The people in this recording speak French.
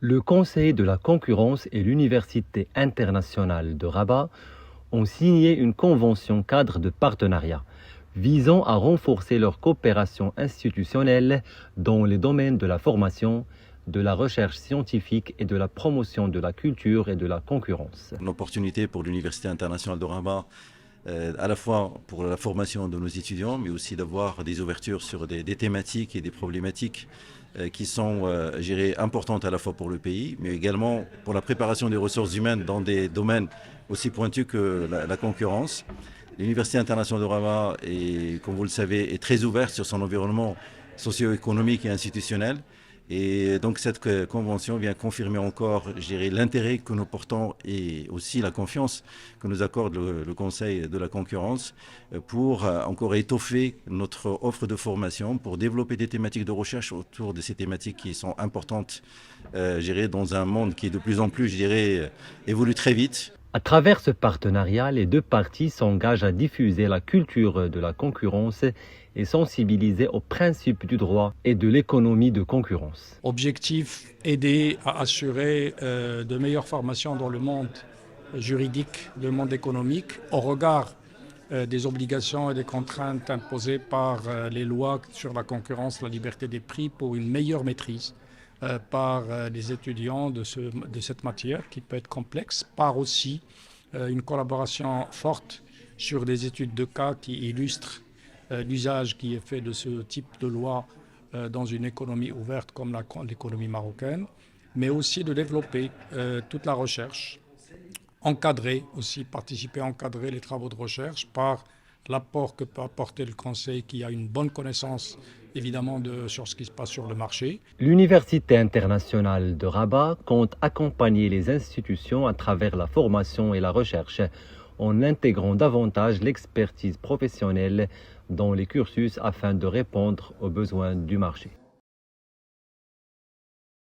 Le Conseil de la concurrence et l'Université internationale de Rabat ont signé une convention cadre de partenariat visant à renforcer leur coopération institutionnelle dans les domaines de la formation, de la recherche scientifique et de la promotion de la culture et de la concurrence. Une opportunité pour l'Université internationale de Rabat, à la fois pour la formation de nos étudiants, mais aussi d'avoir des ouvertures sur des thématiques et des problématiques qui sont importantes à la fois pour le pays, mais également pour la préparation des ressources humaines dans des domaines aussi pointus que la concurrence. L'Université internationale de Rabat, comme vous le savez, est très ouverte sur son environnement socio-économique et institutionnel. Et donc cette convention vient confirmer encore, l'intérêt que nous portons et aussi la confiance que nous accorde le Conseil de la concurrence pour encore étoffer notre offre de formation, pour développer des thématiques de recherche autour de ces thématiques qui sont importantes, dans un monde qui de plus en plus, évolue très vite. À travers ce partenariat, les deux parties s'engagent à diffuser la culture de la concurrence et sensibiliser aux principes du droit et de l'économie de concurrence. Objectif, aider à assurer de meilleures formations dans le monde juridique, le monde économique, au regard des obligations et des contraintes imposées par les lois sur la concurrence, la liberté des prix, pour une meilleure maîtrise par les étudiants de cette matière qui peut être complexe, par aussi une collaboration forte sur des études de cas qui illustrent l'usage qui est fait de ce type de loi dans une économie ouverte comme l'économie marocaine, mais aussi de développer toute la recherche, participer à encadrer les travaux de recherche par l'apport que peut apporter le Conseil qui a une bonne connaissance évidemment sur ce qui se passe sur le marché. L'Université internationale de Rabat compte accompagner les institutions à travers la formation et la recherche en intégrant davantage l'expertise professionnelle dans les cursus afin de répondre aux besoins du marché.